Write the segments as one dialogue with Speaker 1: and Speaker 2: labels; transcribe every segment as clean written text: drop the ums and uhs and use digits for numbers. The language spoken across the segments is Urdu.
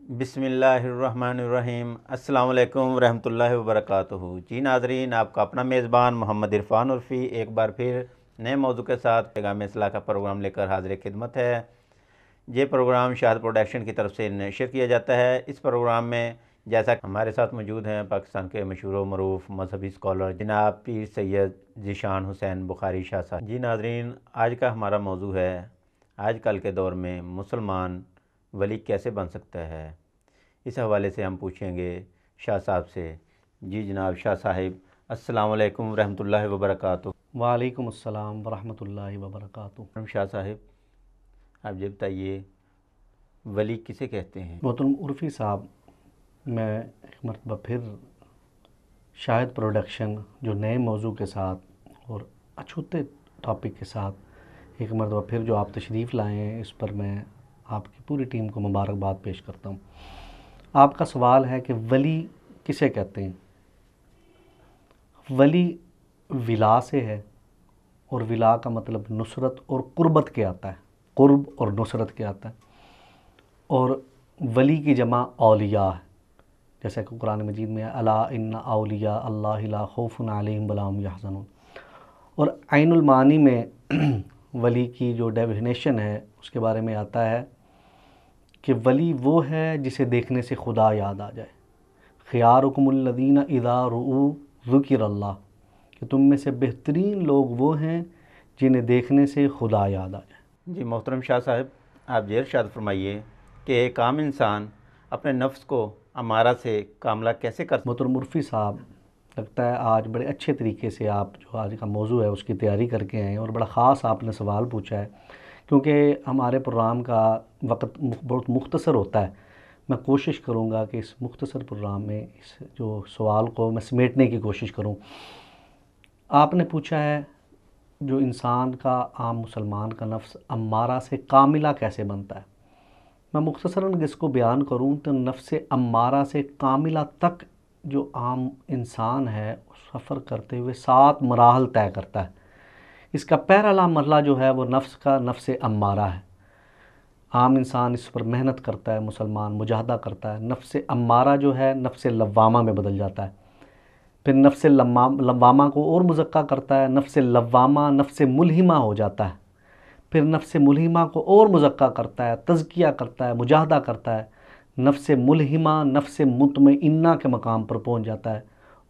Speaker 1: بسم اللہ الرحمن الرحیم۔ السلام علیکم ورحمۃ اللہ وبرکاتہ۔ جی ناظرین، آپ کا اپنا میزبان محمد عرفان عرفی ایک بار پھر نئے موضوع کے ساتھ پیغام اصلاح کا پروگرام لے کر حاضر خدمت ہے۔ یہ پروگرام شاد پروڈکشن کی طرف سے نشر کیا جاتا ہے۔ اس پروگرام میں جیسا کہ ہمارے ساتھ موجود ہیں پاکستان کے مشہور و معروف مذہبی اسکالر جناب پیر سید ذیشان حسین بخاری شاہ صاحب۔ جی ناظرین، آج کا ہمارا موضوع ہے آج کل کے دور میں مسلمان ولی کیسے بن سکتا ہے۔ اس حوالے سے ہم پوچھیں گے شاہ صاحب سے۔ جی جناب شاہ صاحب، السلام علیکم ورحمۃ اللہ وبرکاتہ۔
Speaker 2: وعلیکم السلام ورحمۃ اللہ وبرکاتہ۔
Speaker 1: شاہ صاحب، آپ یہ بتائیے ولی کسے کہتے ہیں؟
Speaker 2: محترم عرفی صاحب، میں ایک مرتبہ پھر شاہد پروڈکشن جو نئے موضوع کے ساتھ اور اچھوتے ٹاپک کے ساتھ ایک مرتبہ پھر جو آپ تشریف لائے ہیں، اس پر میں آپ کی پوری ٹیم کو مبارکباد پیش کرتا ہوں۔ آپ کا سوال ہے کہ ولی کسے کہتے ہیں؟ ولی ولا سے ہے، اور ولا کا مطلب نصرت اور قربت کے آتا ہے، قرب اور نصرت کے آتا ہے، اور ولی کی جمع اولیاء ہے، جیسا کہ قرآن مجید میں الا ان اولیاء اللہ لا خوف علیہم ولا هم یحزنون۔ اور عین المعانی میں ولی کی جو ڈیفینیشن ہے اس کے بارے میں آتا ہے کہ ولی وہ ہے جسے دیکھنے سے خدا یاد آ جائے۔ خیارکم الذین اذا رؤوا ذکر اللہ، کہ تم میں سے بہترین لوگ وہ ہیں جنہیں دیکھنے سے خدا یاد آ جائے۔
Speaker 1: جی محترم شاہ صاحب، آپ یہ ارشاد فرمائیے کہ ایک عام انسان اپنے نفس کو امارہ سے کاملہ کیسے کر سکتا ہے؟
Speaker 2: محترم عرفی صاحب، لگتا ہے آج بڑے اچھے طریقے سے آپ جو آج کا موضوع ہے اس کی تیاری کر کے آئے ہیں، اور بڑا خاص آپ نے سوال پوچھا ہے، کیونکہ ہمارے پروگرام کا وقت بہت مختصر ہوتا ہے۔ میں کوشش کروں گا کہ اس مختصر پروگرام میں اس جو سوال کو میں سمیٹنے کی کوشش کروں۔ آپ نے پوچھا ہے جو انسان کا، عام مسلمان کا نفس امارہ سے کاملہ کیسے بنتا ہے۔ میں مختصراً اس کو بیان کروں تو نفس امارہ سے کاملہ تک جو عام انسان ہے سفر کرتے ہوئے 7 مراحل طے کرتا ہے۔ اس کا پہلا مرحلہ جو ہے وہ نفس امارہ ہے۔ عام انسان اس پر محنت کرتا ہے، مسلمان مجاہدہ کرتا ہے، نفس امارہ جو ہے نفس لوامہ میں بدل جاتا ہے، پھر نفس لوامہ کو اور مزکہ کرتا ہے، نفس لوامہ نفس ملہمہ ہو جاتا ہے، پھر نفس ملہمہ کو اور مزکہ کرتا ہے، تزکیہ کرتا ہے، مجاہدہ کرتا ہے، نفس ملہمہ نفس مطمئنہ کے مقام پر پہنچ جاتا ہے،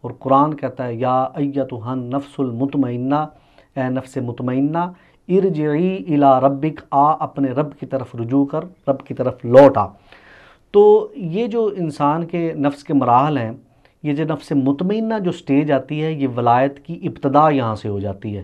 Speaker 2: اور قرآن کہتا ہے یا ایتھا النفس المطمئنہ، اے نفس مطمئنہ، ارجعی الی ربک، اپنے رب کی طرف رجوع کر، رب کی طرف لوٹ آ۔ تو یہ جو انسان کے نفس کے مراحل ہیں، یہ جو نفس مطمئنہ جو سٹیج آتی ہے، یہ ولایت کی ابتدا یہاں سے ہو جاتی ہے۔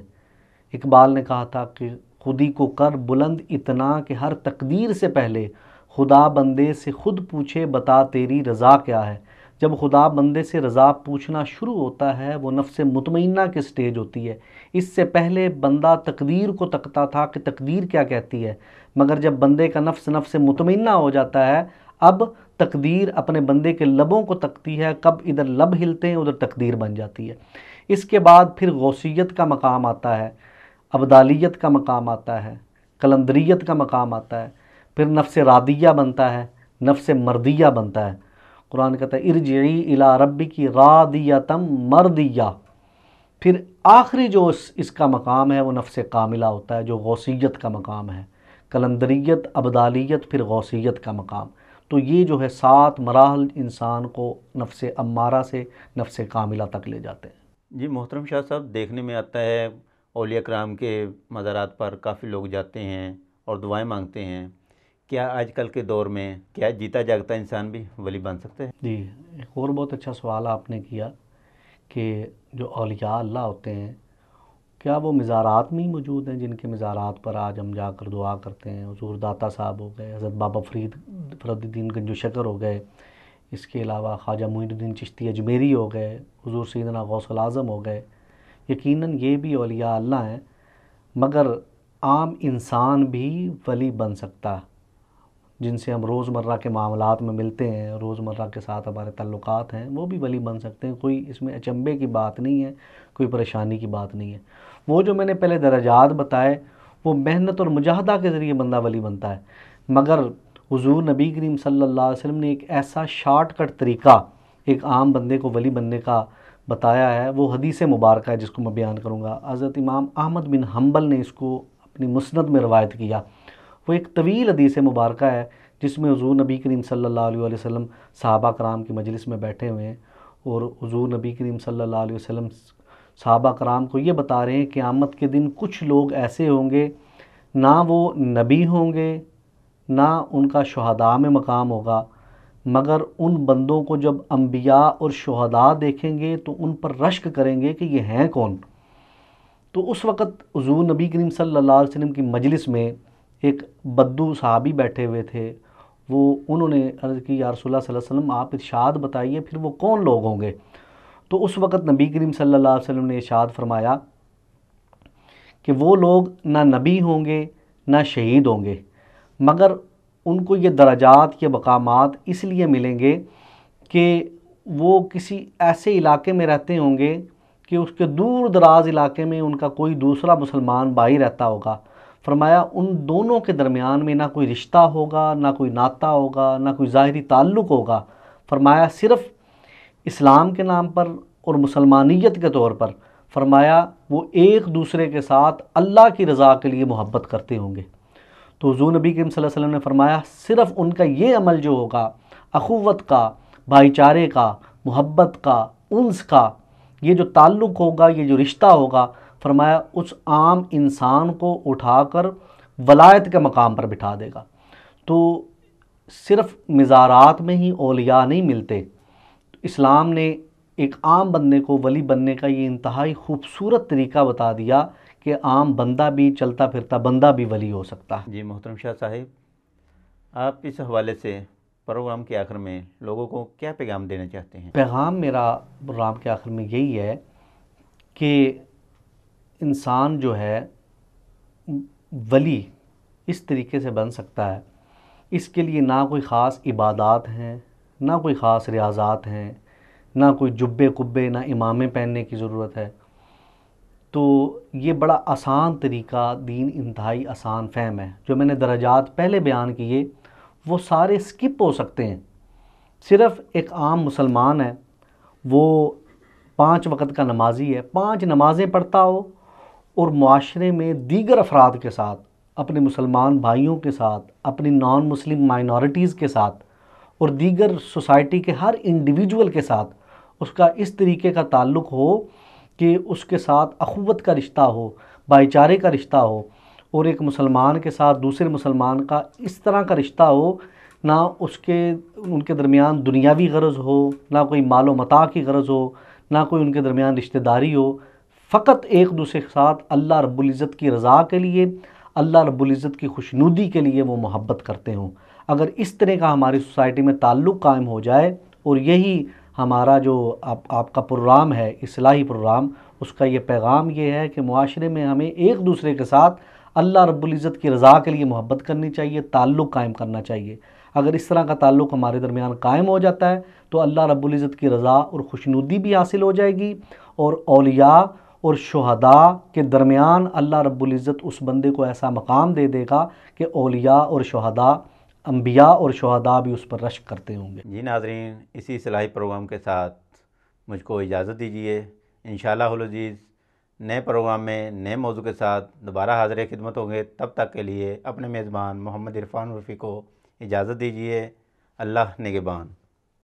Speaker 2: اقبال نے کہا تھا کہ خودی کو کر بلند اتنا کہ ہر تقدیر سے پہلے خدا بندے سے خود پوچھے بتا تیری رضا کیا ہے۔ جب خدا بندے سے رضا پوچھنا شروع ہوتا ہے، وہ نفس مطمئنہ کی سٹیج ہوتی ہے۔ اس سے پہلے بندہ تقدیر کو تکتا تھا کہ تقدیر کیا کہتی ہے، مگر جب بندے کا نفس مطمئنہ ہو جاتا ہے، اب تقدیر اپنے بندے کے لبوں کو تکتی ہے، کب ادھر لب ہلتے ہیں ادھر تقدیر بن جاتی ہے۔ اس کے بعد پھر غوثیت کا مقام آتا ہے، ابدالیت کا مقام آتا ہے، قلندریت کا مقام آتا ہے، پھر نفس رادیہ بنتا ہے، نفس مردیہ بنتا ہے۔ قرآن کہتا ہے ارجعی الی ربک راضیۃ مردیہ۔ پھر آخری جو اس کا مقام ہے وہ نفس کاملہ ہوتا ہے، جو غوثیت کا مقام ہے، قلندریت، ابدالیت، پھر غوثیت کا مقام۔ تو یہ جو ہے 7 مراحل انسان کو نفس امارہ سے نفس کاملہ تک لے جاتے ہیں۔
Speaker 1: جی محترم شاہ صاحب، دیکھنے میں آتا ہے اولیاء کرام کے مزارات پر کافی لوگ جاتے ہیں اور دعائیں مانگتے ہیں۔ کیا آج کل کے دور میں کیا جیتا جاگتا انسان بھی ولی بن سکتے ہیں؟
Speaker 2: جی، ایک اور بہت اچھا سوال آپ نے کیا کہ جو اولیاء اللہ ہوتے ہیں کیا وہ مزارات میں ہی موجود ہیں، جن کے مزارات پر آج ہم جا کر دعا کرتے ہیں؟ حضور داتا صاحب ہو گئے، حضرت بابا فرید الدین گنج شکر ہو گئے، اس کے علاوہ خواجہ معین الدین چشتی اجمیری ہو گئے، حضور سیدنا غوث الاعظم ہو گئے۔ یقیناً یہ بھی اولیاء اللہ ہیں، مگر عام انسان بھی ولی بن سکتا ہے، جن سے ہم روزمرہ کے معاملات میں ملتے ہیں، روزمرہ کے ساتھ ہمارے تعلقات ہیں، وہ بھی ولی بن سکتے ہیں۔ کوئی اس میں اچنبھے کی بات نہیں ہے، کوئی پریشانی کی بات نہیں ہے۔ وہ جو میں نے پہلے درجات بتائے، وہ محنت اور مجاہدہ کے ذریعے بندہ ولی بنتا ہے، مگر حضور نبی کریم صلی اللہ علیہ وسلم نے ایک ایسا شارٹ کٹ طریقہ ایک عام بندے کو ولی بننے کا بتایا ہے، وہ حدیث مبارکہ ہے جس کو میں بیان کروں گا۔ حضرت امام احمد بن حنبل نے اس کو اپنی مسند میں روایت کیا۔ وہ ایک طویل حدیث مبارکہ ہے جس میں حضور نبی کریم صلی اللہ علیہ وسلم صحابہ کرام کی مجلس میں بیٹھے ہوئے ہیں، اور حضور نبی کریم صلی اللہ علیہ وسلم صحابہ کرام کو یہ بتا رہے ہیں کہ قیامت کے دن کچھ لوگ ایسے ہوں گے، نہ وہ نبی ہوں گے، نہ ان کا شہداء میں مقام ہوگا، مگر ان بندوں کو جب انبیاء اور شہداء دیکھیں گے تو ان پر رشک کریں گے کہ یہ ہیں کون۔ تو اس وقت حضور نبی کریم صلی اللہ علیہ وسلم کی مجلس میں ایک بدو صحابی بیٹھے ہوئے تھے، انہوں نے عرض کی، یا رسول اللہ صلی اللہ علیہ وسلم آپ ارشاد بتائیے پھر وہ کون لوگ ہوں گے۔ تو اس وقت نبی کریم صلی اللہ علیہ وسلم نے ارشاد فرمایا کہ وہ لوگ نہ نبی ہوں گے نہ شہید ہوں گے، مگر ان کو یہ درجات، یہ مقامات اس لیے ملیں گے کہ وہ کسی ایسے علاقے میں رہتے ہوں گے کہ اس کے دور دراز علاقے میں ان کا کوئی دوسرا مسلمان بھائی رہتا ہوگا۔ فرمایا ان دونوں کے درمیان میں نہ کوئی رشتہ ہوگا، نہ کوئی ناطہ ہوگا، نہ کوئی ظاہری تعلق ہوگا۔ فرمایا صرف اسلام کے نام پر اور مسلمانیت کے طور پر، فرمایا وہ ایک دوسرے کے ساتھ اللہ کی رضا کے لیے محبت کرتے ہوں گے۔ تو حضور نبی کریم صلی اللہ علیہ وسلم نے فرمایا صرف ان کا یہ عمل جو ہوگا، اخوت کا، بھائی چارے کا، محبت کا، انس کا، یہ جو تعلق ہوگا، یہ جو رشتہ ہوگا، فرمایا اس عام انسان کو اٹھا کر ولایت کے مقام پر بٹھا دے گا۔ تو صرف مزارات میں ہی اولیاء نہیں ملتے، اسلام نے ایک عام بندے کو ولی بننے کا یہ انتہائی خوبصورت طریقہ بتا دیا کہ عام بندہ بھی، چلتا پھرتا بندہ بھی ولی ہو سکتا ہے۔
Speaker 1: جی محترم شاہ صاحب، آپ اس حوالے سے پروگرام کے آخر میں لوگوں کو کیا پیغام دینا چاہتے ہیں؟
Speaker 2: پیغام میرا پروگرام کے آخر میں یہی ہے کہ انسان جو ہے ولی اس طریقے سے بن سکتا ہے، اس کے لیے نہ کوئی خاص عبادات ہیں، نہ کوئی خاص ریاضات ہیں، نہ کوئی جبے قبے، نہ امامے پہننے کی ضرورت ہے۔ تو یہ بڑا آسان طریقہ، دین انتہائی آسان فہم ہے۔ جو میں نے درجات پہلے بیان کیے وہ سارے سکپ ہو سکتے ہیں۔ صرف ایک عام مسلمان ہے، وہ 5 وقت کا نمازی ہے، 5 نمازیں پڑھتا ہو اور معاشرے میں دیگر افراد کے ساتھ، اپنے مسلمان بھائیوں کے ساتھ، اپنی نان مسلم مائنورٹیز کے ساتھ اور دیگر سوسائٹی کے ہر انڈیویجول کے ساتھ اس کا اس طریقے کا تعلق ہو کہ اس کے ساتھ اخوت کا رشتہ ہو، بھائی چارے کا رشتہ ہو، اور ایک مسلمان کے ساتھ دوسرے مسلمان کا اس طرح کا رشتہ ہو، نہ ان کے درمیان دنیاوی غرض ہو، نہ کوئی مال و متاع کی غرض ہو، نہ کوئی ان کے درمیان رشتہ داری ہو، فقط ایک دوسرے کے ساتھ اللہ رب العزت کی رضا کے لیے، اللہ رب العزت کی خوشنودی کے لیے وہ محبت کرتے ہوں۔ اگر اس طرح کا ہماری سوسائٹی میں تعلق قائم ہو جائے، اور یہی ہمارا جو آپ کا پروگرام ہے، اصلاحی پروگرام، اس کا یہ پیغام یہ ہے کہ معاشرے میں ہمیں ایک دوسرے کے ساتھ اللہ رب العزت کی رضا کے لیے محبت کرنی چاہیے، تعلق قائم کرنا چاہیے۔ اگر اس طرح کا تعلق ہمارے درمیان قائم ہو جاتا ہے تو اللہ رب العزت کی رضا اور خوشنودی بھی حاصل ہو جائے گی، اور اولیاء اور شہداء کے درمیان اللہ رب العزت اس بندے کو ایسا مقام دے دے گا کہ اولیاء اور شہداء، انبیاء اور شہداء بھی اس پر رشک کرتے ہوں گے۔
Speaker 1: جی ناظرین، اسی اصلاحی پروگرام کے ساتھ مجھ کو اجازت دیجیے۔ انشاءاللہ العزیز نئے پروگرام میں نئے موضوع کے ساتھ دوبارہ حاضر خدمت ہوں گے۔ تب تک کے لیے اپنے میزبان محمد عرفان عرفی کو اجازت دیجیے۔ اللہ نگہبان۔